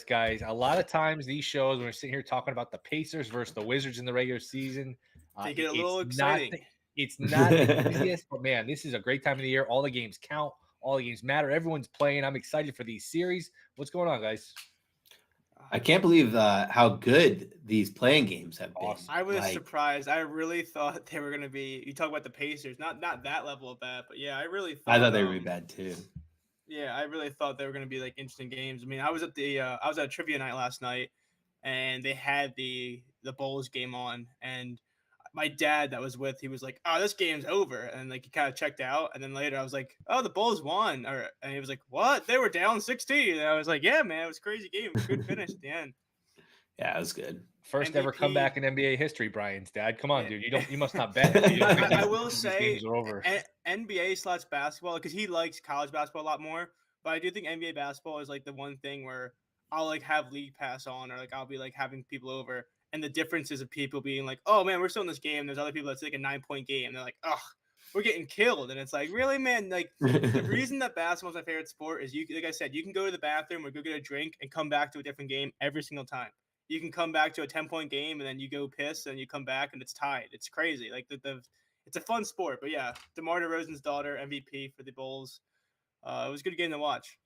guys. A lot of times these shows, when we're sitting here talking about the Pacers versus the Wizards in the regular season, They get a it's little not exciting. it's not the easiest, but man, this is a great time of the year. All the games count, all the games matter. Everyone's playing. I'm excited for these series. What's going on, guys? I can't believe how good these playing games have been. Awesome. I was surprised. I really thought they were going to be. You talk about the Pacers, not that level of bad, but yeah, I really thought. I thought they were gonna be bad too. Yeah, I really thought they were going to be like interesting games. I mean, I was at a trivia night last night, and they had the Bulls game on, and my dad that was with, he was like, "Oh, this game's over," and like he kind of checked out. And then later, I was like, "Oh, the Bulls won," and he was like, "What? They were down 16." And I was like, "Yeah, man, it was a crazy game. Good finish at the end." Yeah, it was good. First ever MVP. comeback in NBA history, Brian's dad. Come on, Yeah. dude. You must not bet. You don't think I these- will these say games are over. NBA/basketball, because he likes college basketball a lot more. But I do think NBA basketball is like the one thing where I'll like have league pass on, or like I'll be like having people over, and the difference is of people being like, "Oh man, we're still in this game." There's other people that's like a 9-point game, and they're like, "Oh, we're getting killed," and it's like, really, man. Like the reason that basketball is my favorite sport is like I said, you can go to the bathroom or go get a drink and come back to a different game every single time. You can come back to a 10-point game and then you go piss and you come back and it's tied. It's crazy. Like it's a fun sport. But yeah, DeMar DeRozan's daughter, MVP for the Bulls. It was a good game to watch.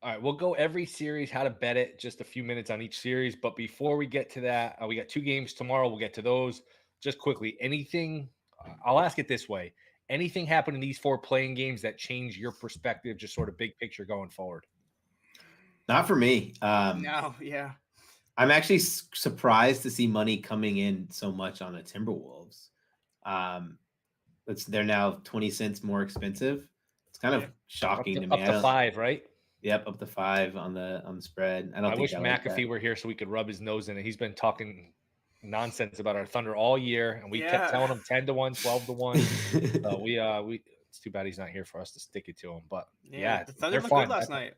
All right, we'll go every series, how to bet it, just a few minutes on each series. But before we get to that, we got 2 games tomorrow. We'll get to those just quickly. Anything, I'll ask it this way. Anything happen in these 4 playing games that change your perspective, just sort of big picture going forward? Not for me. No, yeah. I'm actually surprised to see money coming in so much on the Timberwolves. They're now 20 cents more expensive. It's kind of shocking to me. Up to 5, right? Yep, up to 5 on the spread. I wish McAfee were here so we could rub his nose in it. He's been talking nonsense about our Thunder all year, and we kept telling him 10-1, 12-1. So we it's too bad he's not here for us to stick it to him. But yeah the Thunder looked good last night.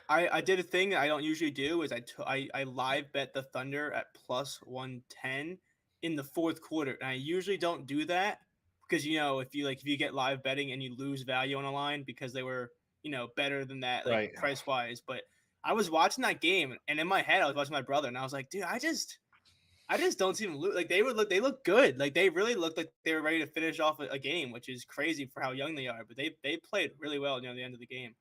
I did a thing that I don't usually do is I live bet the Thunder at plus 110 in the 4th quarter, and I usually don't do that because if you get live betting and you lose value on a line because they were better than that like price wise. But I was watching that game, and in my head I was watching my brother, and I was like, dude, I just don't see them lose. Like they look good. Like they really looked like they were ready to finish off a game, which is crazy for how young they are. But they played really well near the end of the game.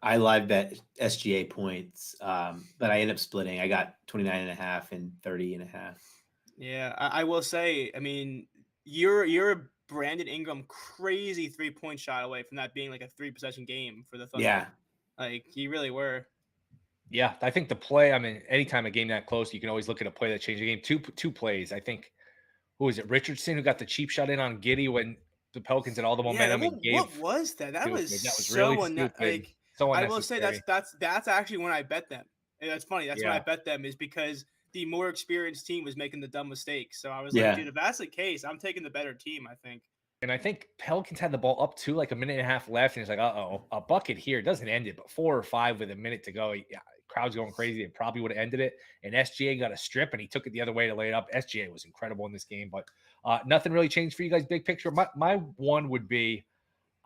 I live bet SGA points, but I end up splitting. I got 29.5 and 30.5. Yeah, I will say, I mean, you're a Brandon Ingram crazy 3-point shot away from that being like a 3-possession game for the Thunder. Yeah. Like you really were. Yeah, I think the play, I mean, anytime a game that close, you can always look at a play that changed the game. Two plays. I think, who was it? Richardson, who got the cheap shot in on Giddy when the Pelicans had all the momentum and gave. What was that? That was so really stupid. Like, so I will say that's actually when I bet them. And that's funny. That's when I bet them is because the more experienced team was making the dumb mistakes. So I was like, dude, if that's the case, I'm taking the better team, I think. And I think Pelicans had the ball up to like a minute and a half left. And it's like, a bucket here. It doesn't end it, but 4 or 5 with a minute to go. Yeah, crowd's going crazy. It probably would have ended it. And SGA got a strip and he took it the other way to lay it up. SGA was incredible in this game, but nothing really changed for you guys. Big picture. My one would be,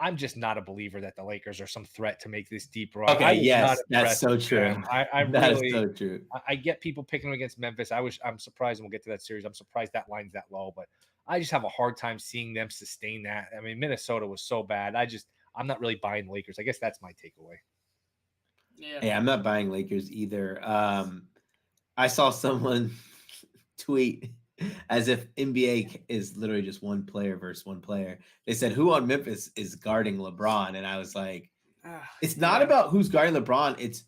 I'm just not a believer that the Lakers are some threat to make this deep run. Okay, yes, that's so true. That is so true. I get people picking them against Memphis. I'm surprised, and we'll get to that series. I'm surprised that line's that low, but I just have a hard time seeing them sustain that. I mean, Minnesota was so bad. I'm not really buying the Lakers. I guess that's my takeaway. Yeah. Hey, I'm not buying Lakers either. I saw someone tweet as if NBA is literally just one player versus one player. They said, who on Memphis is guarding LeBron? And I was like, it's not about who's guarding LeBron. It's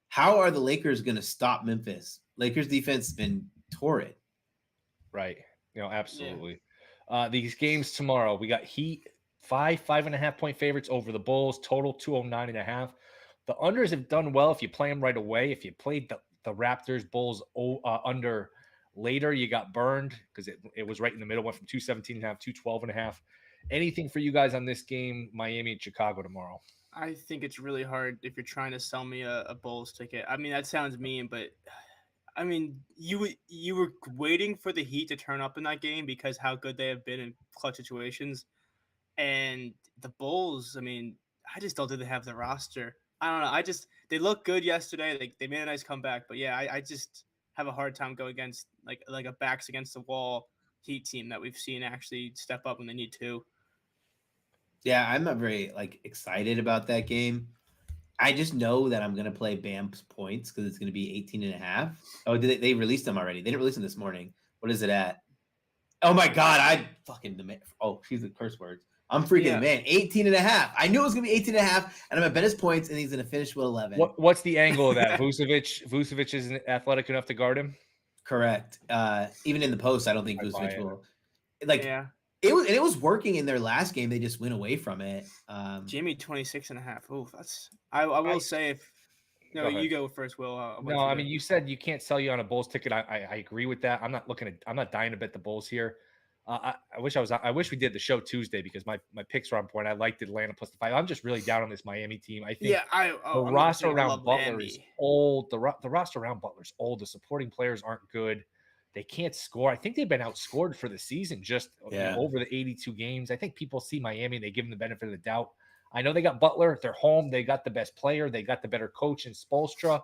how are the Lakers going to stop Memphis? Lakers defense has been torrid. Right. Absolutely. Yeah. These games tomorrow, we got Heat 5.5 point favorites over the Bulls, total 209.5. The unders have done well if you play them right away. If you played the Raptors Bulls under later, you got burned because it was right in the middle, went from 217.5 to 212.5. Anything for you guys on this game, Miami and Chicago tomorrow? I think it's really hard if you're trying to sell me a Bulls ticket. I mean, that sounds mean, but I mean, you were waiting for the Heat to turn up in that game because how good they have been in clutch situations. And the Bulls, I mean, I just don't think they have the roster. I don't know. They looked good yesterday. They made a nice comeback, but yeah, I just have a hard time going against like a backs against the wall Heat team that we've seen actually step up when they need to. Yeah, I'm not very excited about that game. I just know that I'm gonna play Bam's points because it's gonna be 18.5. Oh, they released them already? They didn't release them this morning. What is it at? Oh my god, I fucking the man. Oh, she's the curse words. I'm freaking Yeah. the man. 18.5. I knew it was gonna be 18.5, and I'm gonna bet his points, and he's gonna finish with 11. What's the angle of that? Vucevic isn't athletic enough to guard him. Correct. Even in the post, I don't think Vucevic will. Yeah. It was working in their last game. They just went away from it. Jimmy 26.5. Ooh, that's I will say if no, you go first, Will. No, I mean you said you can't sell you on a Bulls ticket. I agree with that. I'm not dying to bet the Bulls here. I wish we did the show Tuesday because my picks were on point. I liked Atlanta plus the 5. I'm just really down on this Miami team. I think the roster around Butler is old. The roster around Butler's old. The supporting players aren't good. They can't score. I think they've been outscored for the season just over the 82 games. I think people see Miami and they give them the benefit of the doubt. I know they got Butler. They're home. They got the best player. They got the better coach in Spoelstra.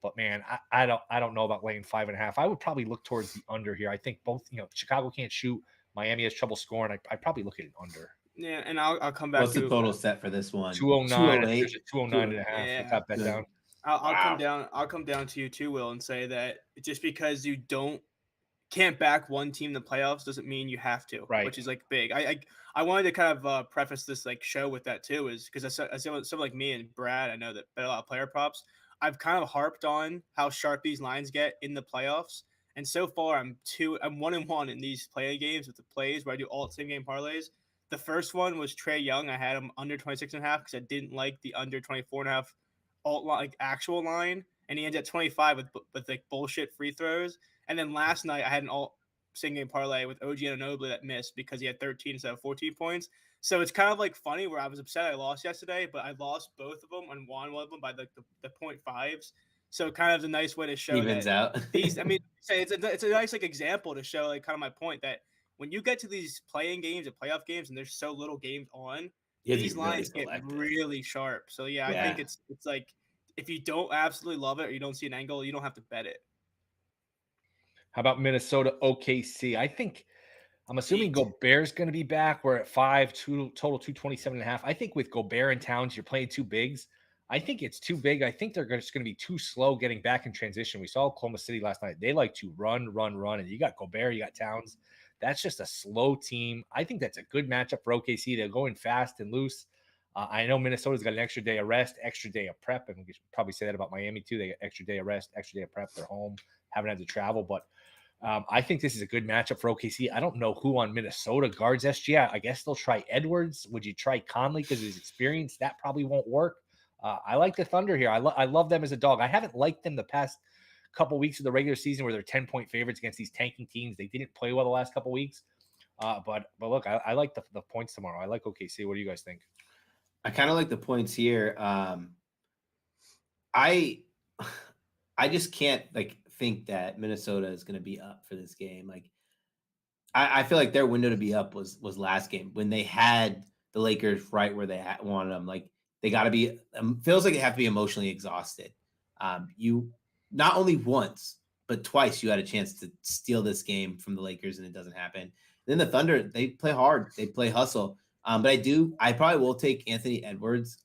But man, I don't know about laying 5.5. I would probably look towards the under here. I think both, Chicago can't shoot. Miami has trouble scoring. I'd probably look at an under. Yeah, and I'll come back. What's the total set for this one? 209. 209.5. Yeah. Got that down. I'll come down to you too, Will, and say that just because you can't back one team in the playoffs doesn't mean you have to, right? Which is big. I wanted to kind of preface this show with that too, is because someone like me and Brad, I know that bet a lot of player props. I've kind of harped on how sharp these lines get in the playoffs, and so far I'm 1-1 in these play games with the plays where I do all same game parlays. The first one was Trae Young. I had him under 26.5 because I didn't like the under 24.5 actual line, and he ended at 25 with bullshit free throws. And then last night I had an alt same game parlay with OG Anunoby that missed because he had 13 instead of 14 points. So it's kind of funny where I was upset I lost yesterday, but I lost both of them and won one of them by the 0.5s. So kind of a nice way to show evens out. These, I mean, it's a nice example to show kind of my point that when you get to these playing games and playoff games and there's so little games on, these lines get really sharp. So yeah, I think it's if you don't absolutely love it or you don't see an angle, you don't have to bet it. How about Minnesota OKC? I'm assuming Gobert's going to be back. We're at 5, total 227.5. I think with Gobert and Towns, you're playing two bigs. I think it's too big. I think they're just going to be too slow getting back in transition. We saw Oklahoma City last night. They like to run. And you got Gobert, you got Towns. That's just a slow team. I think that's a good matchup for OKC. They're going fast and loose. I know Minnesota's got an extra day of rest, extra day of prep, and we should probably say that about Miami too. They got extra day of rest, extra day of prep. They're home, haven't had to travel, but I think this is a good matchup for OKC. I don't know who on Minnesota guards SGA. I guess they'll try Edwards. Would you try Conley because of his experience? That probably won't work. I like the Thunder here. I love them as a dog. I haven't liked them the past couple weeks of the regular season where they're 10-point favorites against these tanking teams. They didn't play well the last couple weeks. But look, I like the points tomorrow. I like OKC. What do you guys think? I kind of like the points here. I just can't think that Minnesota is going to be up for this game. I feel like their window to be up was last game when they had the Lakers right where they wanted them. They got to be feels like they have to be emotionally exhausted. You not only once but twice you had a chance to steal this game from the Lakers and it doesn't happen. And then the Thunder, they play hard, they play hustle. But I probably will take Anthony Edwards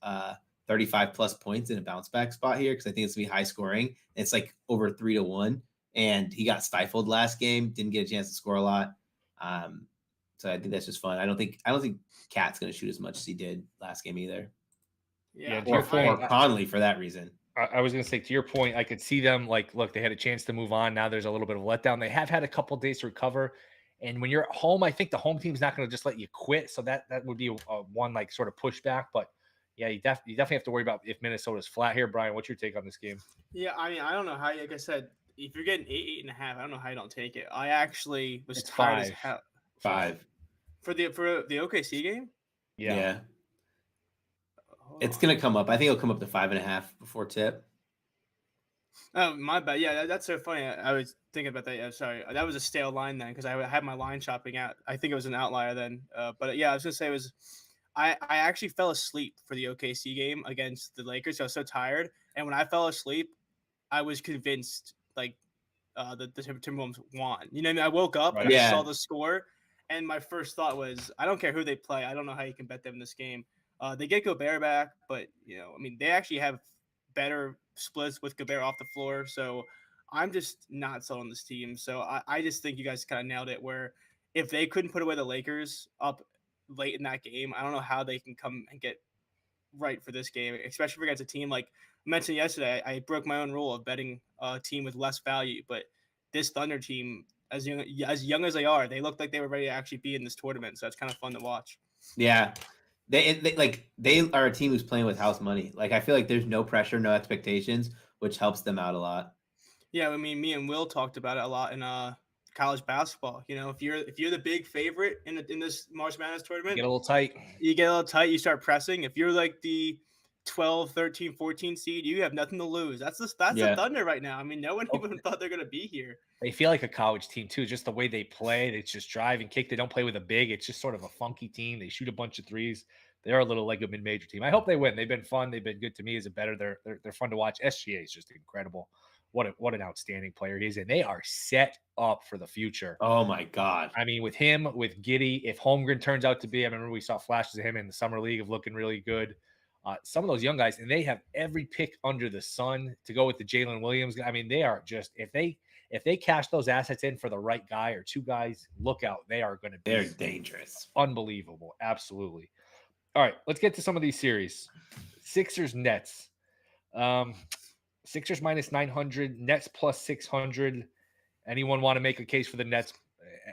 35 plus points in a bounce back spot here because I think it's gonna be high scoring. It's over 3-1, and he got stifled last game, didn't get a chance to score a lot. So I think that's just fun. I don't think Cat's gonna shoot as much as he did last game either. Yeah, or Conley for that reason. I was going to say, to your point, I could see them look, they had a chance to move on. Now there's a little bit of a letdown. They have had a couple of days to recover. And when you're at home, I think the home team's not going to just let you quit. So that would be a one sort of pushback. But yeah, you definitely have to worry about if Minnesota's flat here. Brian, what's your take on this game? Yeah, I mean, I don't know how. Like I said, if you're getting 8.5, I don't know how you don't take it. I actually was tired as hell. 5 for the OKC game. Yeah. It's gonna come up. I think it'll come up to 5.5 before tip. Oh, my bad. Yeah, that's so funny. I was thinking about that. Yeah, sorry, that was a stale line then because I had my line shopping out. I think it was an outlier then. But yeah, I was gonna say I actually fell asleep for the OKC game against the Lakers. So I was so tired, and when I fell asleep, I was convinced like the Timberwolves won. You know what I mean? I woke up and Right. I Yeah. saw the score, and my first thought was, I don't care who they play. I don't know how you can bet them in this game. They get Gobert back, but I mean, they actually have better splits with Gobert off the floor. So I'm just not sold on this team. So I just think you guys kind of nailed it. Where if they couldn't put away the Lakers up late in that game, I don't know how they can come and get right for this game, especially for against a team like I mentioned yesterday. I broke my own rule of betting a team with less value, but this Thunder team, as young as they are, they looked like they were ready to actually be in this tournament. So it's kind of fun to watch. Yeah. They are a team who's playing with house money. Like I feel like there's no pressure, no expectations, which helps them out a lot. Yeah, I mean, me and Will talked about it a lot in college basketball. If you're the big favorite in this March Madness tournament, Get a little tight. you get a little tight, you start pressing. If you're like the 12, 13, 14 seed, you have nothing to lose. That's the Thunder right now. I mean, no one even thought they're going to be here. They feel like a college team too, just the way they play. They just drive and kick. They don't play with a big. It's just sort of a funky team. They shoot a bunch of threes. They're a little like a mid-major team. I hope they win. They've been fun. They've been good to me as a better. They're fun to watch. SGA is just incredible. What an outstanding player he is, and they are set up for the future. Oh my God. I mean, with him, with Giddey, if Holmgren turns out to be, I remember we saw flashes of him in the summer league of looking really good. Some of those young guys, and they have every pick under the sun to go with the Jalen Williams. I mean, they are just if they cash those assets in for the right guy or two guys, look out. They are going to be They're dangerous. unbelievable. Absolutely. All right, let's get to some of these series. Sixers Nets. Sixers minus 900, Nets plus 600. Anyone want to make a case for the Nets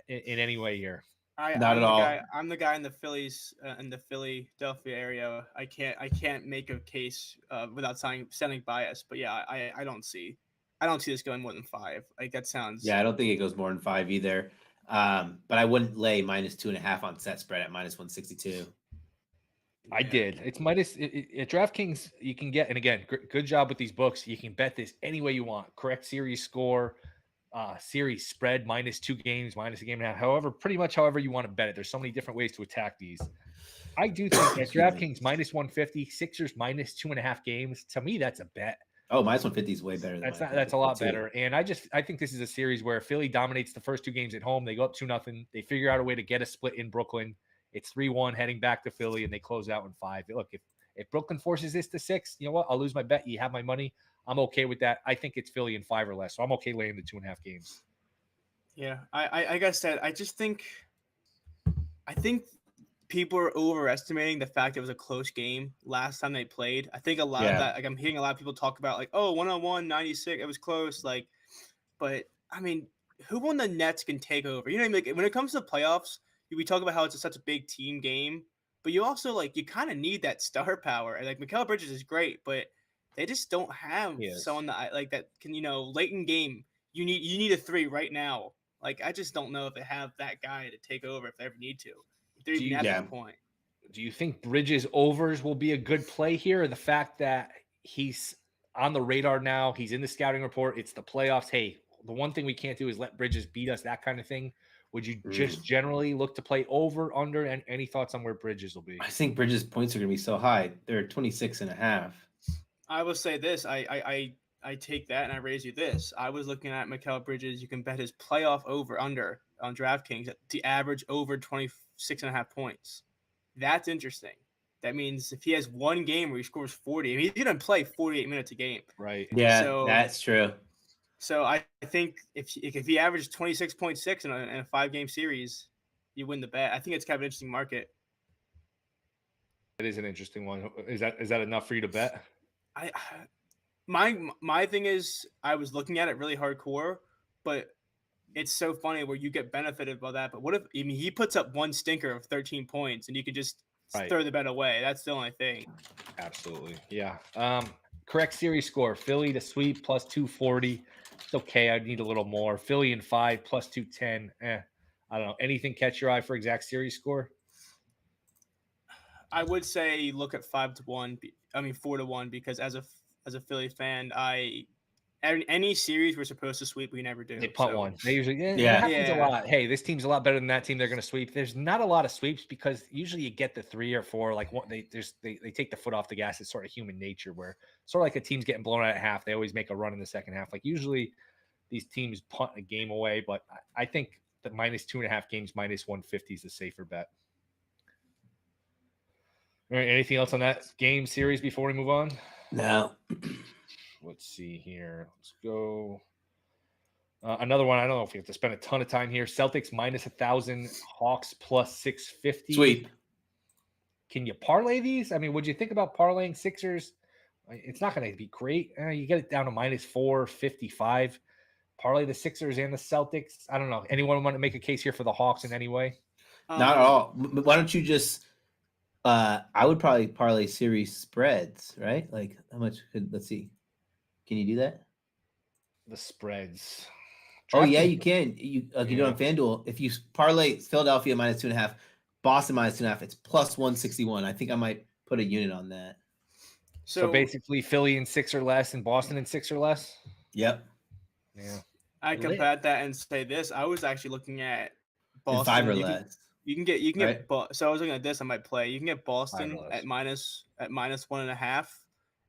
in any way here? Not at all. I'm the guy in the Phillies in the Philadelphia area. I can't make a case without sounding biased. But yeah, I don't see this going more than 5. Like that sounds. Yeah, I don't think it goes more than 5 either. But I wouldn't lay minus 2.5 on set spread at minus 162. I did. It's minus at DraftKings. You can get, and again, good job with these books. You can bet this any way you want. Correct series score, series spread, minus 2 games, minus a game and a half. However you want to bet it. There's so many different ways to attack these. I do think at DraftKings minus 150, Sixers minus 2.5 games. To me, that's a bet. Oh, minus 150 is way better. That's a lot better. And I think this is a series where Philly dominates the first 2 games at home. They go up 2-0. They figure out a way to get a split in Brooklyn. It's 3-1 heading back to Philly, and they close out in 5. Look, if Brooklyn forces this to 6, you know what? I'll lose my bet. You have my money. I'm okay with that. I think it's Philly in 5 or less, so I'm okay laying the 2.5 games. Yeah, I like I said, I think people are overestimating the fact it was a close game last time they played. I think a lot of that, like I'm hearing a lot of people talk about like, oh, 101, 96, it was close. Like, but I mean, who won the Nets can take over? You know what I mean? Like, when it comes to the playoffs, we talk about how it's such a big team game, but you also you kind of need that star power. And like Mikal Bridges is great, but they just don't have someone that can, late in game, you need a 3 right now. Like, I just don't know if they have that guy to take over if they ever need to. If they're even at that point. Do you think Bridges overs will be a good play here? Or the fact that he's on the radar now, he's in the scouting report, it's the playoffs. Hey, the one thing we can't do is let Bridges beat us, that kind of thing. Would you just generally look to play over, under, and any thoughts on where Bridges will be? I think Bridges' points are going to be so high. They're 26.5. I will say this. I take that and I raise you this. I was looking at Mikal Bridges. You can bet his playoff over under on DraftKings to average over 26.5 points. That's interesting. That means if he has one game where he scores 40, he's going to play 48 minutes a game. Right. Yeah, that's true. So I think if he averages 26.6 in a 5-game series, you win the bet. I think it's kind of an interesting market. It is an interesting one. Is that enough for you to bet? My thing is, I was looking at it really hardcore, but it's so funny where you get benefited by that. But what if he puts up one stinker of 13 points and you could just throw the bet away? That's the only thing. Absolutely, yeah. Correct series score: Philly to sweep plus 240. It's okay. I'd need a little more. Philly in 5 plus 210. I don't know. Anything catch your eye for exact series score? I would say look at 5-1. 4-1, because as a Philly fan, I any series we're supposed to sweep, we never do. They punt so. one. They usually it Yeah. happens a lot. Hey, this team's a lot better than that team. They're going to sweep. There's not a lot of sweeps because usually you get the 3 or 4. Like what they take the foot off the gas. It's sort of human nature where sort of like a team's getting blown out at half. They always make a run in the second half. Like usually these teams punt a game away, but I think the -2.5 games, -150 is a safer bet. All right, anything else on that game series before we move on? No. Let's see here. Let's go. Another one. I don't know if we have to spend a ton of time here. Celtics -1,000, Hawks +650. Sweep. Can you parlay these? I mean, would you think about parlaying Sixers? It's not going to be great. You get it down to -455. Parlay the Sixers and the Celtics. I don't know. Anyone want to make a case here for the Hawks in any way? Not at all. Why don't you just? I would probably parlay series spreads, right? Like how much could? Let's see. Can you do that? The spreads. Oh yeah, you can. You can do it on FanDuel. If you parlay Philadelphia -2.5, Boston -2.5, it's +161. I think I might put a unit on that. So basically, Philly and 6 or less, and Boston and 6 or less. Yep. Yeah. I combat that and say this. I was actually looking at Boston. 5 or less. You can get so I was looking at this. I might play. You can get Boston at -1.5,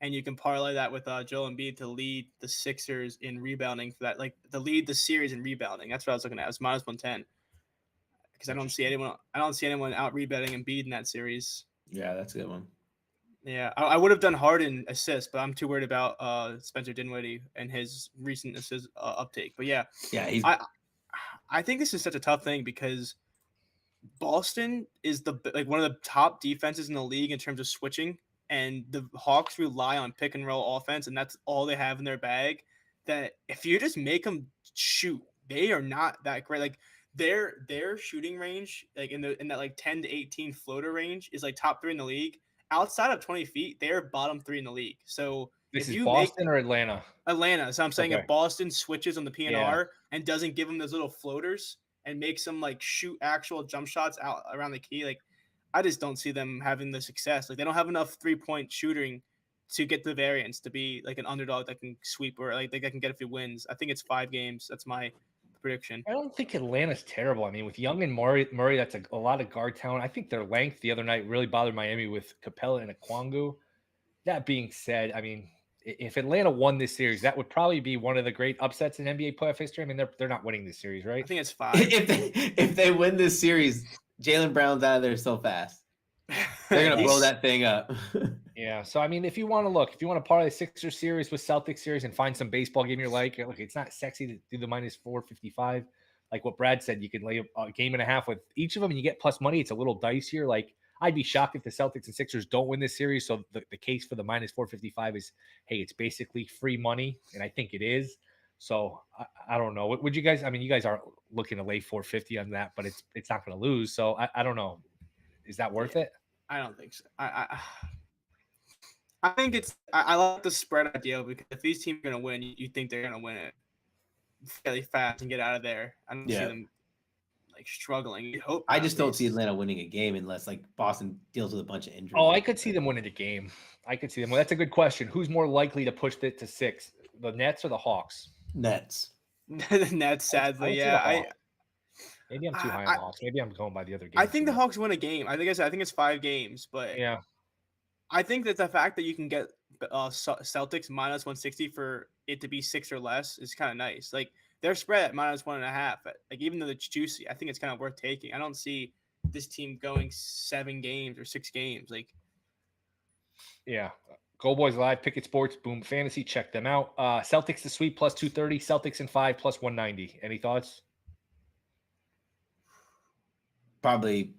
and you can parlay that with Joel Embiid to lead the Sixers in rebounding for that, like to lead the series in rebounding. That's what I was looking at. It's -110 because I don't see anyone out rebounding Embiid in that series. Yeah, that's a good one. Yeah, I would have done Harden assist, but I'm too worried about Spencer Dinwiddie and his recent assist uptake. But yeah, I think this is such a tough thing because Boston is one of the top defenses in the league in terms of switching, and the Hawks rely on pick and roll offense, and that's all they have in their bag. That if you just make them shoot, they are not that great. Like their shooting range, like in that like 10 to 18 floater range, is like top 3 in the league. Outside of 20 feet, they're bottom 3 in the league. So this is Boston or Atlanta? Atlanta. So I'm saying if Boston switches on the PNR and doesn't give them those little floaters and makes them like shoot actual jump shots out around the key, like I just don't see them having the success. Like they don't have enough 3-point shooting to get the variance to be like an underdog that can sweep or like they can get a few wins. I think it's 5 games. That's my prediction. I don't think Atlanta's terrible. I mean, with Young and Murray, that's a lot of guard talent. I think their length the other night really bothered Miami with Capella and Okongwu. That being said, I mean, if Atlanta won this series, that would probably be one of the great upsets in NBA playoff history. I mean, they're not winning this series, right? I think it's 5. If they win this series, Jaylen Brown's out of there so fast. They're gonna blow that thing up. Yeah. So I mean, if you want to parlay the Sixers series with Celtics series and find some baseball game you like, look, it's not sexy to do the -455. Like what Brad said, you can lay a game and a half with each of them and you get plus money. It's a little dicier. Like I'd be shocked if the Celtics and Sixers don't win this series. So the case for the -455 is, hey, it's basically free money, and I think it is. So I don't know. Would you guys? I mean, you guys are looking to lay 450 on that, but it's not going to lose. So I don't know. Is that worth it? I don't think so. I think it's. I like the spread idea because if these teams are going to win, you think they're going to win it fairly fast and get out of there. I don't see them like struggling. You hope. I just don't see Atlanta winning a game unless like Boston deals with a bunch of injuries. Oh, I could see them winning a game. I could see them. Well, that's a good question. Who's more likely to push it to 6, the Nets or the Hawks? Nets. The Nets, sadly, Maybe I'm too high on the Hawks. Maybe I'm going by the other games. I think the Hawks win a game. I think it's 5 games, but yeah, I think that the fact that you can get Celtics -160 for it to be 6 or less is kind of nice. Like their spread at -1.5, like even though it's juicy, I think it's kind of worth taking. I don't see this team going 7 games or 6 games. Like, yeah. Goldboys Live, Picket Sports, Boom Fantasy. Check them out. Celtics to sweep +230. Celtics in 5 +190. Any thoughts? Probably.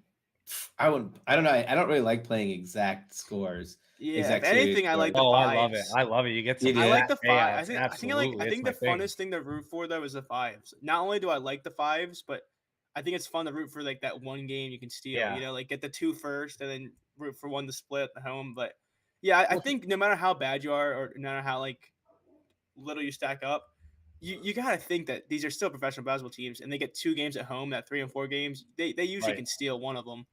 I don't know. I don't really like playing exact scores. Yeah, if anything, I like the 5s. I love it. I love it. You get some. I like the 5. Yeah, I think the funnest thing to root for though is the 5s. Not only do I like the 5s, but I think it's fun to root for like that one game you can steal. Yeah. You know, like get the 2 first and then root for one to split at home. But yeah, I think no matter how bad you are or no matter how like little you stack up, you gotta think that these are still professional basketball teams, and they get 2 games at home. That 3 and 4 games, they usually can steal one of them.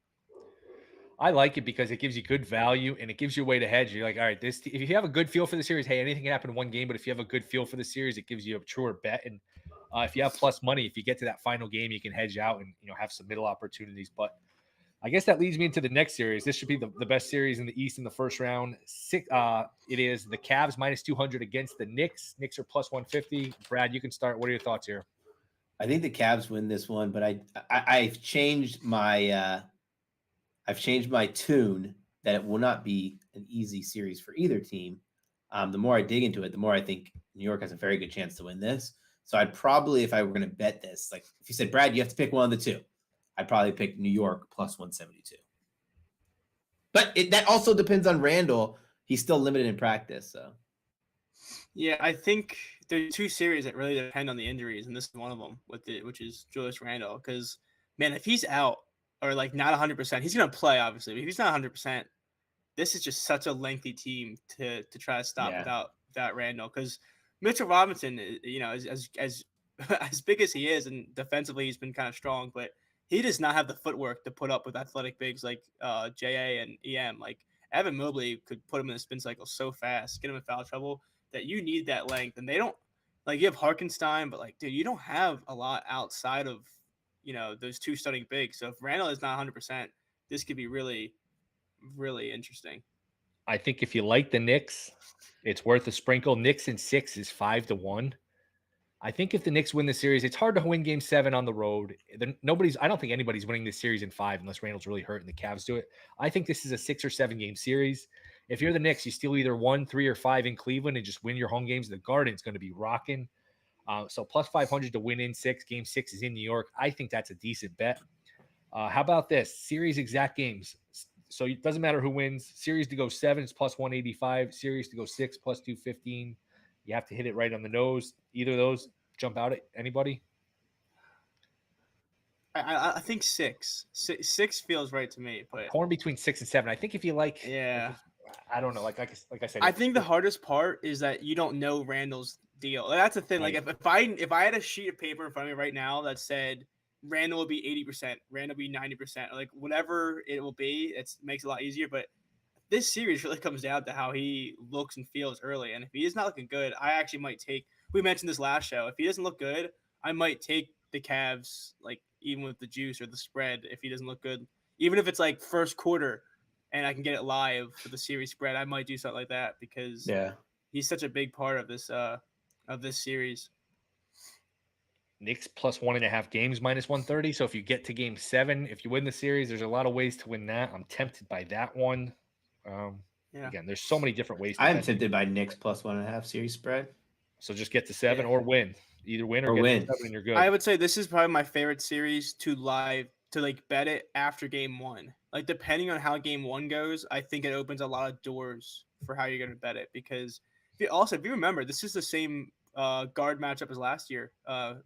I like it because it gives you good value and it gives you a way to hedge. You're like, all right, if you have a good feel for the series, hey, anything can happen in one game. But if you have a good feel for the series, it gives you a truer bet. And if you have plus money, if you get to that final game, you can hedge out and have some middle opportunities. But I guess that leads me into the next series. This should be the best series in the East in the first round. It is the Cavs minus 200 against the Knicks. Knicks are plus 150. Brad, you can start. What are your thoughts here? I think the Cavs win this one, but I've changed my tune that it will not be an easy series for either team. The more I dig into it, the more I think New York has a very good chance to win this. So I'd probably, if I were going to bet this, like if you said, Brad, you have to pick one of the two, I'd probably pick New York plus 172. But that also depends on Randall. He's still limited in practice, so. Yeah, I think there's two series that really depend on the injuries, and this is one of them, which is Julius Randle. Because, man, if he's out or like not 100%, he's going to play, obviously. But if he's not 100%, this is just such a lengthy team to try to stop without Randle. Because Mitchell Robinson, as as big as he is, and defensively he's been kind of strong, but he does not have the footwork to put up with athletic bigs like JA and EM. Like Evan Mobley could put him in a spin cycle so fast, get him in foul trouble, that you need that length. And they don't, like, you have Harkenstein, but like, dude, you don't have a lot outside of, those two starting bigs. So if Randall is not 100%, this could be really, really interesting. I think if you like the Knicks, it's worth a sprinkle. Knicks in 6 is 5-1. I think if the Knicks win the series, it's hard to win Game 7 on the road. I don't think anybody's winning this series in 5 unless Randall's really hurt and the Cavs do it. I think this is a 6 or 7 game series. If you're the Knicks, you steal either 1, 3, or 5 in Cleveland and just win your home games. The Garden's going to be rocking. So plus 500 to win in 6. Game 6 is in New York. I think that's a decent bet. How about this? Series exact games. So it doesn't matter who wins. Series to go 7 is plus 185. Series to go 6 plus 215. You have to hit it right on the nose. Either of those jump out at anybody? I think 6. 6 feels right to me. But torn between 6 and 7. I think if you like, I don't know. Like I said, I think the hardest part is that you don't know Randall's deal. That's the thing. Right. Like if I had a sheet of paper in front of me right now that said Randall will be 80%, Randall will be 90%, like whatever it will be, it makes it a lot easier. But this series really comes down to how he looks and feels early. And if he is not looking good, I actually might take. We mentioned this last show. If he doesn't look good, I might take the Cavs, like even with the juice or the spread. If he doesn't look good, even if it's like first quarter, and I can get it live for the series spread, I might do something like that because he's such a big part of this series. Knicks plus 1.5 games minus 130. So if you get to Game 7, if you win the series, there's a lot of ways to win that. I'm tempted by that one. Again, there's so many different ways. I'm tempted by Knicks plus 1.5 series spread. So just get to 7 or win. Either win or get win. to 7 and you're good. I would say this is probably my favorite series to like bet it after Game 1. Like depending on how Game 1 goes, I think it opens a lot of doors for how you're going to bet it. Because if you remember, this is the same guard matchup as last year.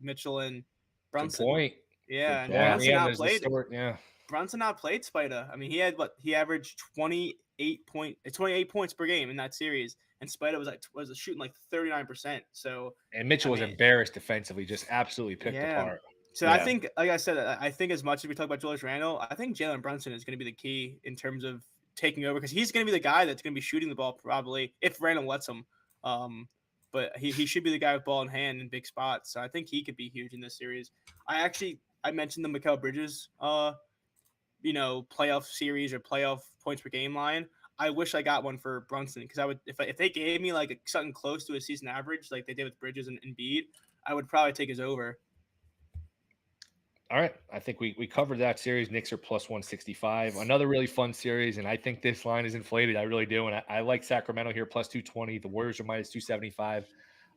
Mitchell and Brunson. Good point. Yeah, Good and point. Brunson not played Spida. I mean, he averaged 28 points per game in that series, and Spida was shooting like 39%. So Mitchell was embarrassed defensively, just absolutely picked apart. So I think, like I said, I think as much as we talk about Julius Randle, I think Jalen Brunson is going to be the key in terms of taking over because he's going to be the guy that's going to be shooting the ball probably if Randle lets him. But he should be the guy with ball in hand in big spots. So I think he could be huge in this series. I mentioned the Mikal Bridges, playoff series or playoff points per game line. I wish I got one for Brunson because I would if they gave me like something close to a season average like they did with Bridges and Embiid, I would probably take his over. All right. I think we covered that series. Knicks are plus 165. Another really fun series, and I think this line is inflated. I really do. And I like Sacramento here, plus 220. The Warriors are minus 275.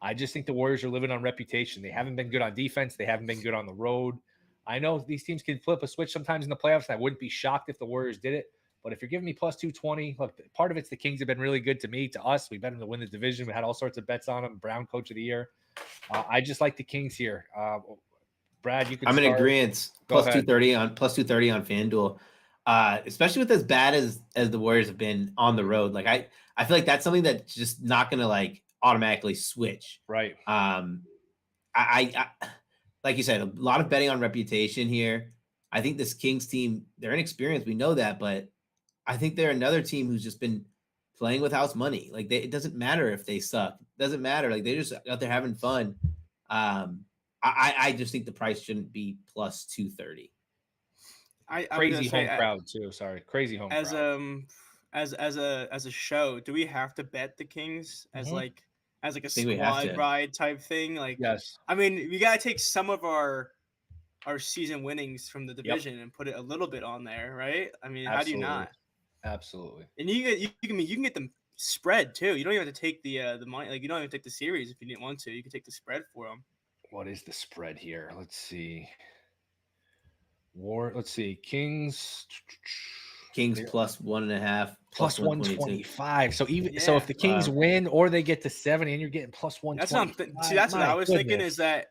I just think the Warriors are living on reputation. They haven't been good on defense. They haven't been good on the road. I know these teams can flip a switch sometimes in the playoffs, and I wouldn't be shocked if the Warriors did it. But if you're giving me plus 220, look, part of it's the Kings have been really good to me, to us. We bet them to win the division. We had all sorts of bets on them. Brown Coach of the Year. I just like the Kings here. Brad, you can. I'm in agreement. Plus 230 on FanDuel, especially with as bad as the Warriors have been on the road. Like I feel like that's something that's just not going to like automatically switch. Right. I like you said, a lot of betting on reputation here. I think this Kings team, they're inexperienced. We know that, but I think they're another team who's just been playing with house money. Like it doesn't matter if they suck. It doesn't matter. Like they're just out there having fun. I just think the price shouldn't be plus 230. Crazy home crowd too. Sorry, crazy home crowd. As a show, do we have to bet the Kings as like a squad ride type thing? Like, yes. I mean, we gotta take some of our season winnings from the division and put it a little bit on there, right? I mean, how do you not? Absolutely. And you can get them spread too. You don't even have to take the money. Like, you don't even take the series if you didn't want to. You can take the spread for them. What is the spread here? Let's see. Let's see. Kings plus 1.5 plus 125. So so if the Kings win or they get to 7 and you're getting plus 125. That's what I was thinking, is that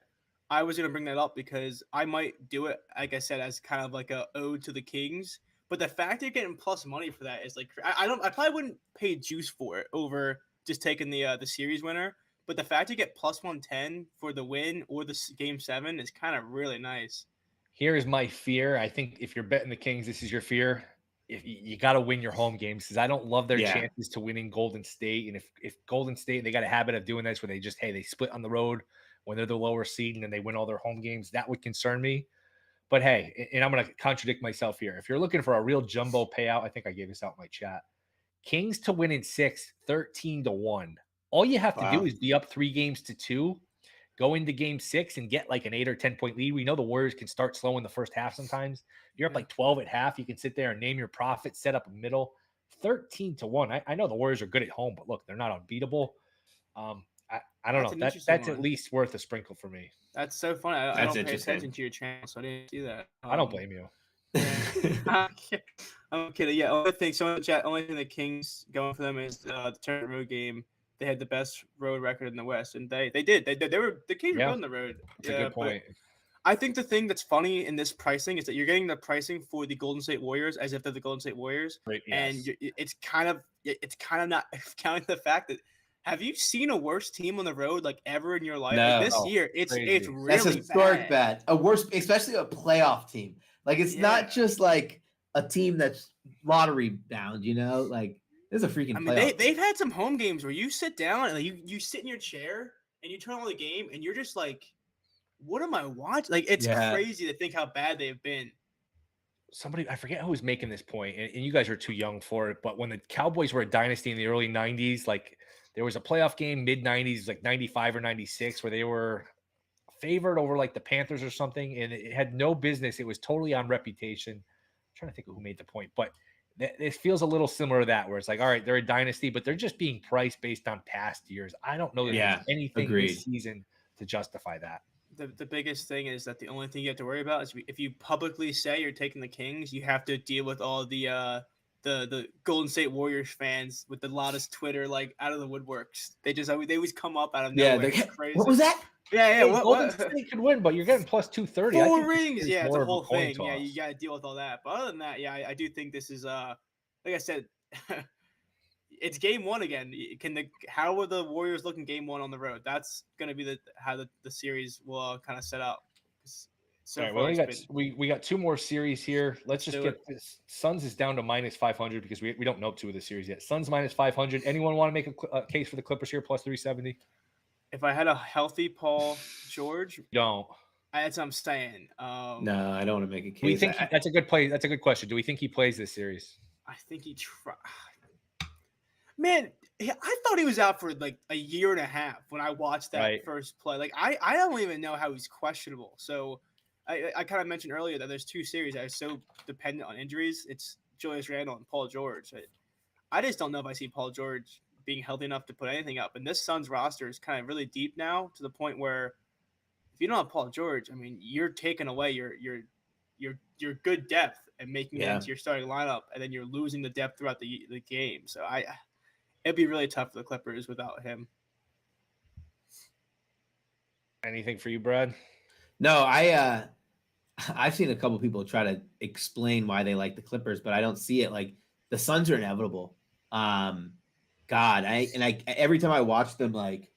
I was gonna bring that up because I might do it, like I said, as kind of like a ode to the Kings. But the fact you're getting plus money for that is like, I probably wouldn't pay juice for it over just taking the series winner. But the fact you get plus 110 for the win or the game 7 is kind of really nice. Here is my fear. I think if you're betting the Kings, this is your fear. If you got to win your home games, because I don't love their chances to winning Golden State. And if Golden State, they got a habit of doing this where they just, they split on the road when they're the lower seed and then they win all their home games, that would concern me. But hey, and I'm going to contradict myself here. If you're looking for a real jumbo payout, I think I gave this out in my chat. Kings to win in 6, 13-1. All you have to do is be up 3-2, go into game 6 and get like an 8 or 10 point lead. We know the Warriors can start slow in the first half sometimes. You're up like 12 at half. You can sit there and name your profit, set up a middle. 13-1. I know the Warriors are good at home, but look, they're not unbeatable. I don't know. That's at least worth a sprinkle for me. That's so funny. I don't pay attention to your channel, so I didn't see that. I don't blame you. I'm kidding. Yeah, only thing the Kings going for them is the tournament road game. They had the best road record in the West, and they did. They were the Kings were on the road. That's a good point. I think the thing that's funny in this pricing is that you're getting the pricing for the Golden State Warriors as if they're the Golden State Warriors, right, and it's kind of not counting the fact that, have you seen a worse team on the road like ever in your life? No. Like, this year, it's really that's historic bad. A worse, especially a playoff team. Like, it's not just like a team that's lottery bound. Like, this is a freaking. I mean, they've had some home games where you sit down and you sit in your chair and you turn on the game and you're just like, what am I watching? Like, it's crazy to think how bad they've been. Somebody, I forget who was making this point, and you guys are too young for it, but when the Cowboys were a dynasty in the early 90s, like, there was a playoff game mid-90s, like 95 or 96, where they were favored over like the Panthers or something, and it had no business. It was totally on reputation. I'm trying to think of who made the point, but it feels a little similar to that, where it's like, all right, they're a dynasty, but they're just being priced based on past years. I don't know that there's anything this season to justify that. The biggest thing is that the only thing you have to worry about is if you publicly say you're taking the Kings, you have to deal with all the Golden State Warriors fans with the loudest Twitter, like, out of the woodworks. They always come up out of nowhere. Crazy. What was that? Yeah. Golden State could win, but you're getting plus 230. 4 rings. Yeah, it's a whole thing. Yeah, you got to deal with all that. But other than that, I do think this is like I said, it's game 1 again. How will the Warriors look in game 1 on the road? That's going to be how the series will kind of set up. So all right, well, we got 2 more series here. Let's just get this. Suns is down to minus 500 because we don't know 2 of the series yet. Suns minus 500. Anyone want to make a case for the Clippers here plus 370? If I had a healthy Paul George, don't. That's what I'm saying. No, I don't want to make a case. Do we think that's a good play? That's a good question. Do we think he plays this series? I think he tries. Man, I thought he was out for like a year and a half when I watched that first play. Like, I don't even know how he's questionable. So I kind of mentioned earlier that there's 2 series that are so dependent on injuries. It's Julius Randle and Paul George. I just don't know if I see Paul George being healthy enough to put anything up. And this Suns roster is kind of really deep now, to the point where if you don't have Paul George, I mean, you're taking away your good depth and making it into your starting lineup, and then you're losing the depth throughout the game. So it'd be really tough for the Clippers without him. Anything for you, Brad? No, I've seen a couple people try to explain why they like the Clippers, but I don't see it. Like, the Suns are inevitable. Every time I watch them, like,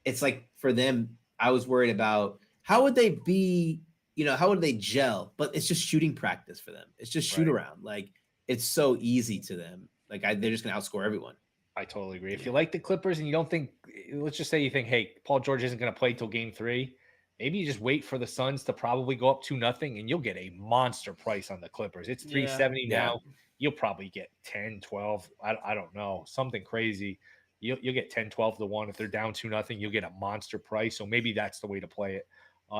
it's like, for them, I was worried about how would they be, how would they gel? But it's just shooting practice for them. It's just shoot around. Like, it's so easy to them. Like they're just gonna outscore everyone. I totally agree. If you like the Clippers and you don't think, let's just say you think, hey, Paul George isn't going to play till game 3, maybe you just wait for the Suns to probably go up 2-0 and you'll get a monster price on the Clippers. It's 370 now. You'll probably get 10, 12. I don't know, something crazy. You'll get 10, 12 to 1. If they're down 2-0, you'll get a monster price. So maybe that's the way to play it.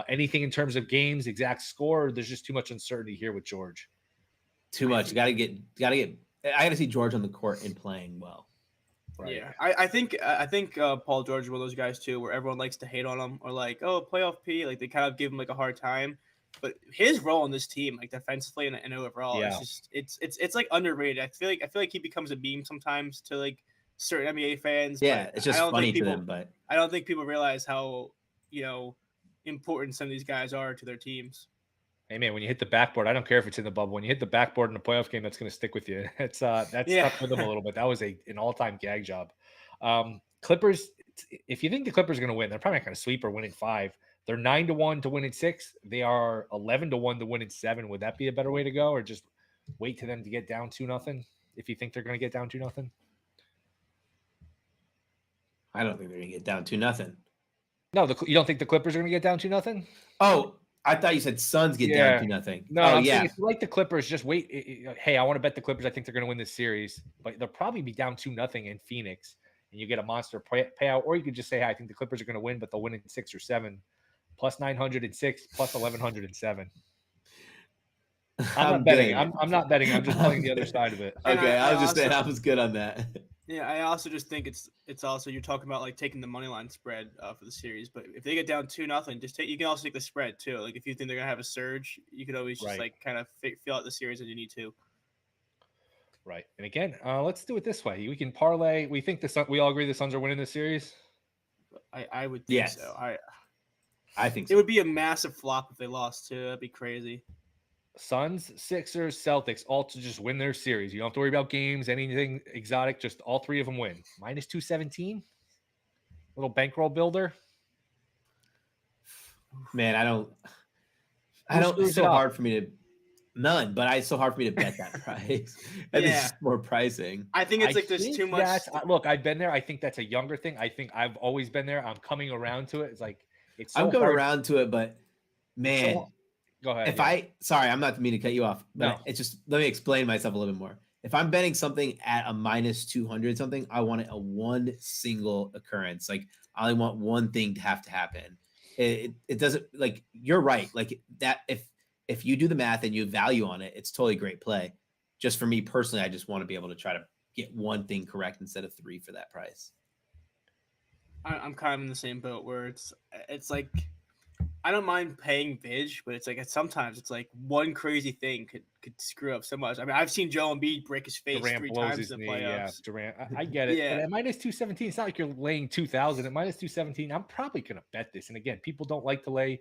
Anything in terms of games, exact score, there's just too much uncertainty here with George. Too much. You gotta get. I gotta see George on the court and playing well. Right. Yeah, I think Paul George is one of those guys too, where everyone likes to hate on him or like, oh, playoff P, like they kind of give him like a hard time. But his role on this team, like defensively and overall, it's like underrated. I feel like he becomes a meme sometimes to like certain NBA fans. Yeah, it's just funny to them, but I don't think people realize how important some of these guys are to their teams. Hey man, when you hit the backboard, I don't care if it's in the bubble. When you hit the backboard in a playoff game, that's going to stick with you. That's stuck with them a little bit. That was an all-time gag job. Clippers. If you think the Clippers are going to win, they're probably not going to sweep or win in 5. They're 9-1 to win in 6. They are 11-1 to win in 7. Would that be a better way to go, or just wait to them to get down 2-0? If you think they're going to get down 2-0, I don't think they're going to get down 2-0. No, you don't think the Clippers are going to get down 2-0? Oh. I thought you said Suns get down 2-0. No, I'm saying if you like the Clippers, just wait. Hey, I want to bet the Clippers. I think they're going to win this series, but they'll probably be down 2-0 in Phoenix, and you get a monster payout. Or you could just say, hey, I think the Clippers are going to win, but they'll win in 6 or 7, plus 906, plus 1107. I'm not betting. I'm not betting. I'm just playing the other side of it. Okay, I was just saying I was good on that. Yeah, I also just think it's also you're talking about like taking the money line spread for the series, but if they get down 2-0, you can also take the spread too. Like if you think they're gonna have a surge, you could always just like kind of fill out the series as you need to. Right, and again, let's do it this way. We can parlay. We think we all agree the Suns are winning this series. I would think so. I think so. It would be a massive flop if they lost too. That'd be crazy. Suns, Sixers, Celtics, all to just win their series. You don't have to worry about games, anything exotic. Just all 3 of them win. Minus 217. Little bankroll builder. Man, I don't. It's so hard for me to. None, but it's so hard for me to bet that price. And it's just more pricing. I think it's there's too much. Look, I've been there. I think that's a younger thing. I think I've always been there. I'm coming around to it. It's like it's. I'm coming around to it, but man. Go ahead. Sorry, I'm not meaning to cut you off, but it's just, let me explain myself a little bit more. If I'm betting something at a minus 200 something, I want it a one single occurrence. Like I only want one thing to have to happen. It doesn't, like, you're right. Like that, if you do the math and you value on it, it's totally great play. Just for me personally, I just want to be able to try to get one thing correct instead of 3 for that price. I'm kind of in the same boat where it's like, I don't mind paying Vig, but it's like sometimes it's like one crazy thing could screw up so much. I mean, I've seen Joel Embiid break his face Durant 3 blows times his in the knee, playoffs. Durant, I get it. But at minus 217, it's not like you're laying 2,000. At minus 217, I'm probably going to bet this. And again, people don't like to lay.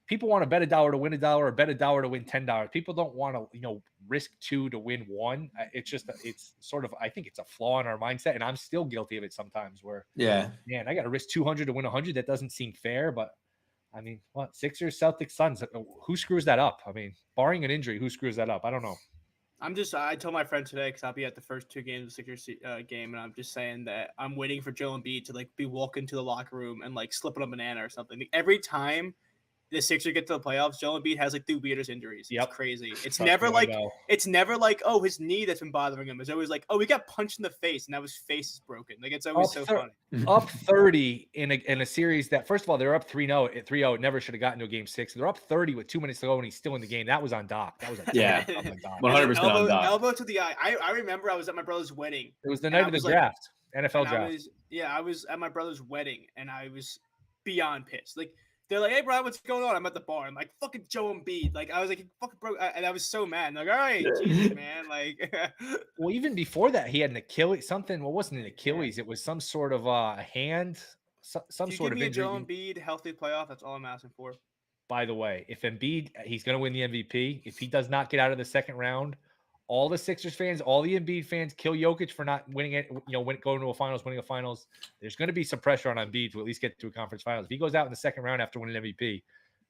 People want to bet $1 to win $1 or bet $1 to win $10. People don't want to, risk 2 to win 1. It's just, it's sort of, I think it's a flaw in our mindset. And I'm still guilty of it sometimes where, man, I got to risk 200 to win 100. That doesn't seem fair, but I mean, what, Sixers, Celtics, Suns? Who screws that up? I mean, barring an injury, who screws that up? I don't know. I told my friend today because I'll be at the first 2 games of the Sixers game, and I'm just saying that I'm waiting for Joel Embiid to be walking to the locker room and slipping a banana or something. Every time the Sixers get to the playoffs, Joel Embiid has the weirdest injuries. It's crazy. It's never like oh, his knee that's been bothering him. It's always like, oh, he got punched in the face and now his face is broken. Like it's always funny. Up 30 in a series that, first of all, they're up 3-0 at 3-0. It never should have gotten to a game 6. They're up 30 with 2 minutes to go and he's still in the game. That was on Doc. That was 100% on Doc. Elbow to the eye. I remember I was at my brother's wedding. It was the night of the draft. NFL draft. I was at my brother's wedding and I was beyond pissed. Like, they're like, hey, bro, what's going on? I'm at the bar. I'm like, fucking Joe Embiid. Like, I was like, fucking bro. And I was so mad. I'm like, all right, Jesus, man. Like, well, even before that, he had an Achilles, something. Well, it wasn't an Achilles. It was some sort of hand, some sort of injury. Joe Embiid, healthy playoff, that's all I'm asking for. By the way, if Embiid, he's going to win the MVP. If he does not get out of the second round, all the Sixers fans, all the Embiid fans kill Jokic for not winning it, going to a finals, winning a finals. There's going to be some pressure on Embiid to at least get to a conference finals. If he goes out in the second round after winning MVP,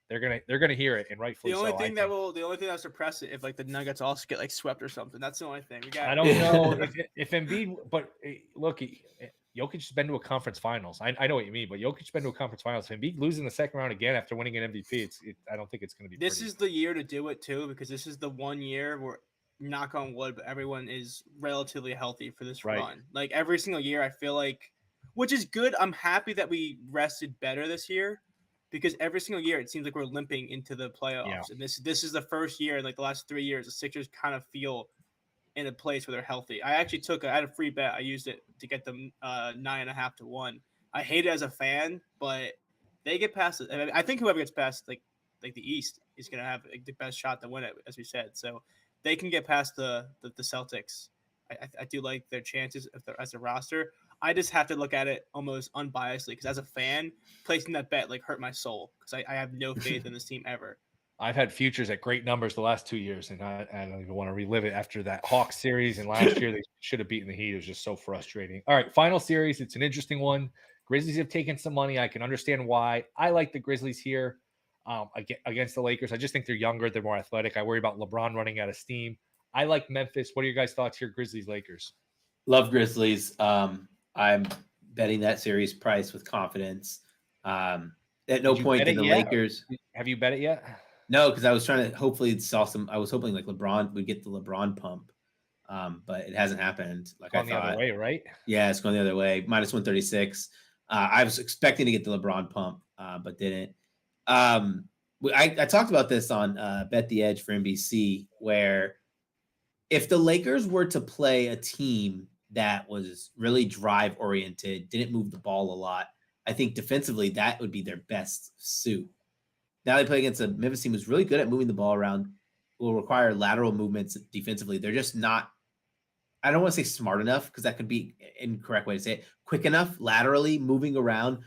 they're gonna hear it, and rightfully so. The only thing that'll suppress it if like the Nuggets also get like swept or something. That's the only thing we got. I don't know if Embiid, but look, Jokic has been to a conference finals. I know what you mean, but Jokic's been to a conference finals. If Embiid losing the second round again after winning an MVP, I don't think it's going to be. This pretty. is the year to do it too, because this is the one year where, knock on wood, but everyone is relatively healthy for this run. Like every single year, I feel like, which is good. I'm happy that we rested better this year, because every single year it seems like we're limping into the playoffs, and this is the first year in like the last 3 years the Sixers kind of feel in a place where they're healthy. I actually I had a free bet. I used it to get them 9.5 to 1. I hate it as a fan, but they get past it. I think whoever gets past like the East is gonna have like, the best shot to win it, as we said. So they can get past the Celtics. I do like their chances as a roster. I just have to look at it almost unbiasedly, because as a fan, placing that bet like hurt my soul, because I have no faith in this team ever. I've had futures at great numbers the last 2 years, and I don't even want to relive it after that Hawks series. And last year they should have beaten the Heat. It was just so frustrating. All right, final series. It's an interesting one. Grizzlies have taken some money. I can understand why. I like the Grizzlies here against the Lakers. I just think they're younger. They're more athletic. I worry about LeBron running out of steam. I like Memphis. What are your guys' thoughts here, Grizzlies, Lakers? Love Grizzlies. I'm betting that series price with confidence. At no point did the Lakers. Have you bet it yet? No, because I was trying to hopefully I was hoping like LeBron would get the LeBron pump, but it hasn't happened. Like I thought. The other way, right? Yeah, it's going the other way. Minus 136. I was expecting to get the LeBron pump, but didn't. I talked about this on Bet the Edge for NBC, where if the Lakers were to play a team that was really drive oriented, didn't move the ball a lot, I think defensively that would be their best suit. Now they play against a Memphis team who's really good at moving the ball around, will require lateral movements defensively. They're just not, I don't want to say smart enough, because that could be an incorrect way to say it, quick enough laterally moving around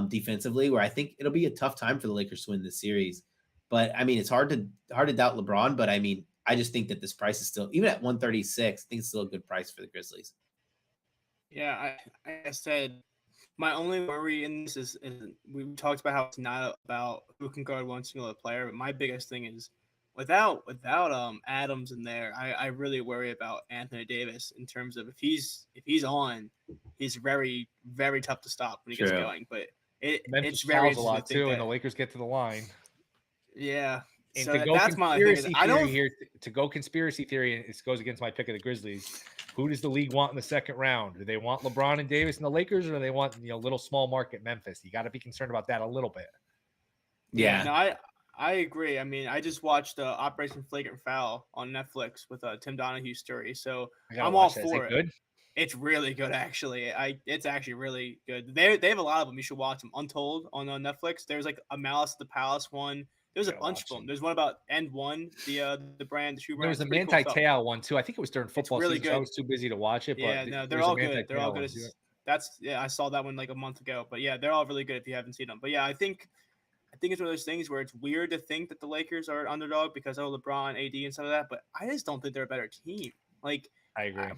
defensively, where I think it'll be a tough time for the Lakers to win this series. But I mean, it's hard to doubt LeBron, but I mean, I just think that this price is still, even at 136, I think it's still a good price for the Grizzlies. Yeah, I said, my only worry in this is we talked about how it's not about who can guard one single player, but my biggest thing is without Adams in there, I really worry about Anthony Davis in terms of if he's on, he's very, very tough to stop when he gets going. But it's very a lot too, and the Lakers get to the line. Yeah. And so that's my thing. To go conspiracy theory, and it goes against my pick of the Grizzlies. Who does the league want in the second round? Do they want LeBron and Davis and the Lakers, or do they want little small market Memphis? You got to be concerned about that a little bit. Yeah. No, I agree. I mean, I just watched Operation Flagrant Foul on Netflix with Tim Donahue's story, so I'm all for it. Good? It's really good, actually. It's actually really good. They have a lot of them. You should watch them. Untold on Netflix. There's like a Malice at the Palace one. There's a bunch of them. There's one about End One, the brand, the shoe brand. There was a Manti Te'o one too. I think it was during football season. Good. So I was too busy to watch it. Yeah, but no, they're all good. They're all good. I saw that one like a month ago. But yeah, they're all really good if you haven't seen them. But yeah, I think it's one of those things where it's weird to think that the Lakers are an underdog because of LeBron, AD, and some of that. But I just don't think they're a better team. Like, I agree.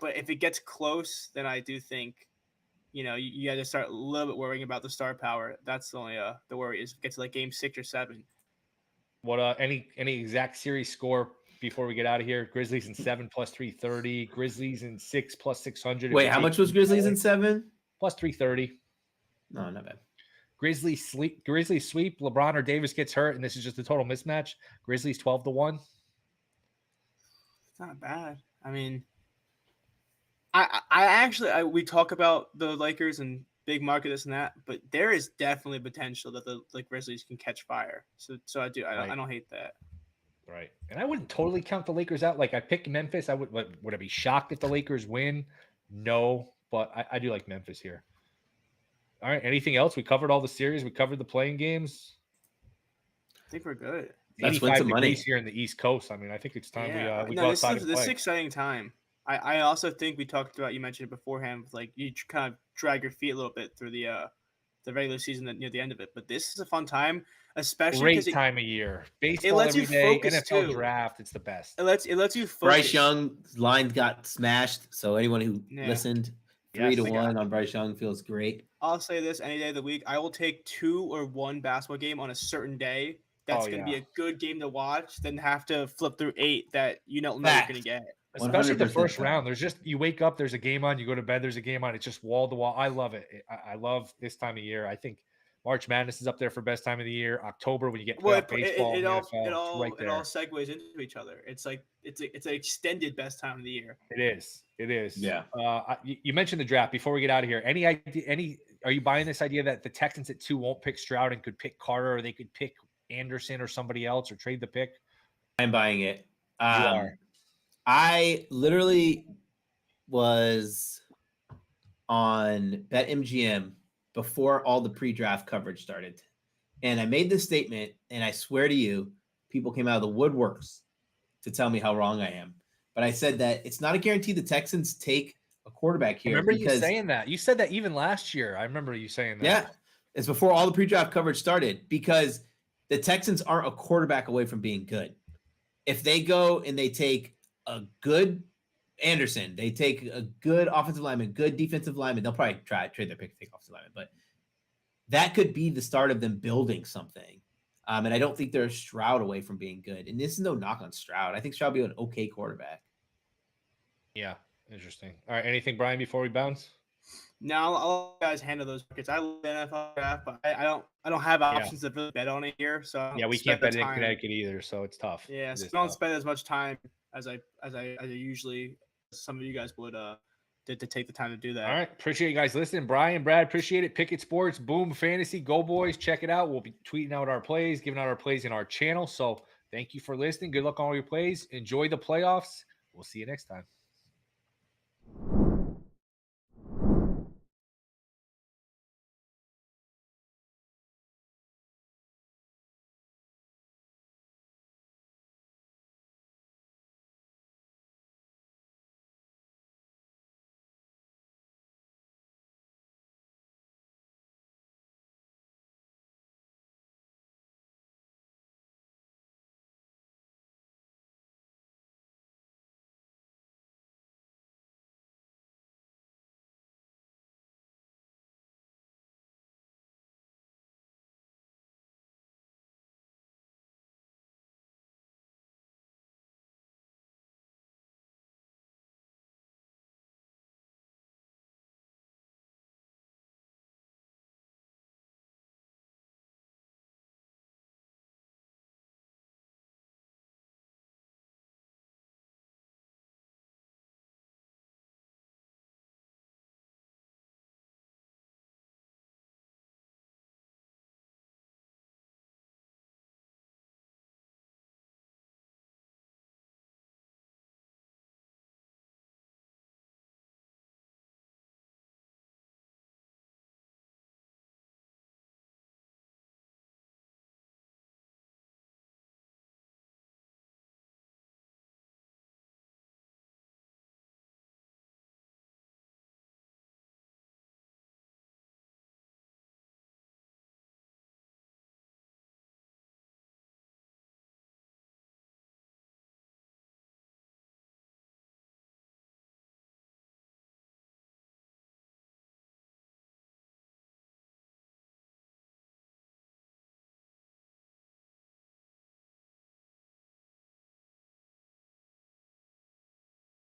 But if it gets close, then I do think, you got to start a little bit worrying about the star power. That's the only the worry is if it gets to like game 6 or 7. What any exact series score before we get out of here? Grizzlies in 7 plus 330. Grizzlies in 6 plus 600. Wait, how much was Grizzlies in 7? Plus 330. No, not bad. Grizzlies sweep. LeBron or Davis gets hurt, and this is just a total mismatch. Grizzlies 12-1. It's not bad. I mean, I actually we talk about the Lakers and big market, this and that, but there is definitely potential that the Grizzlies can catch fire. So I do. I don't hate that. Right, and I wouldn't totally count the Lakers out. Like I picked Memphis. Would I be shocked if the Lakers win? No, but I do like Memphis here. All right. Anything else? We covered all the series. We covered the playing games. I think we're good. Let's win some money here in the East Coast. I mean, I think it's time we go this outside. This is an exciting time. I also think we talked about, you mentioned it beforehand, like you kind of drag your feet a little bit through the regular season near the end of it. But this is a fun time, especially great time of year. Baseball it lets every you day, focus NFL too. draft. It's the best. It lets you focus. Bryce Young's line got smashed, so anyone who listened 3-1 on Bryce Young feels great. I'll say this any day of the week. I will take 2 or 1 basketball game on a certain day. That's Oh, going to be yeah. a good game to watch. Then have to flip through 8 that you don't know you're going to Fact. get. Especially the 100% first fact. round. There's just, you wake up, there's a game on, you go to bed, there's a game on. It's just wall to wall. I love it. I love this time of year. I think March Madness is up there for best time of the year. October, when you get Well, playoff baseball in the NFL, it's right it all there. segues into each other. It's like it's an extended best time of the year. It is. It is. Yeah. You mentioned the draft. Before we get out of here, any idea? Are you buying this idea that the Texans at 2 won't pick Stroud and could pick Carter, or they could pick Anderson or somebody else, or trade the pick? I'm buying it. You are. I literally was on BetMGM before all the pre-draft coverage started. And I made this statement, and I swear to you, people came out of the woodworks to tell me how wrong I am. But I said that it's not a guarantee the Texans take a quarterback here. Remember you saying that? You said that even last year. I remember you saying that. Yeah. It's before all the pre-draft coverage started, because the Texans aren't a quarterback away from being good. If they go and they take a good Anderson, they take a good offensive lineman, good defensive lineman, they'll probably trade their pick to take offensive lineman, but that could be the start of them building something. And I don't think they're a Stroud away from being good. And this is no knock on Stroud. I think Stroud will be an okay quarterback. Yeah. Interesting. All right. Anything, Brian, before we bounce? Now I'll let you guys handle those markets. I love the NFL draft, but I don't have options to really bet on it here. So I don't We spend can't bet the in time. Connecticut either, so it's tough. Yeah, It so is I don't tough. spend as much time as I usually some of you guys would to take the time to do that. All right. Appreciate you guys listening. Brian, Brad, appreciate it. Pickett Sports, Boom Fantasy, Goldboys. Check it out. We'll be tweeting out our plays, giving out our plays in our channel. So thank you for listening. Good luck on all your plays. Enjoy the playoffs. We'll see you next time.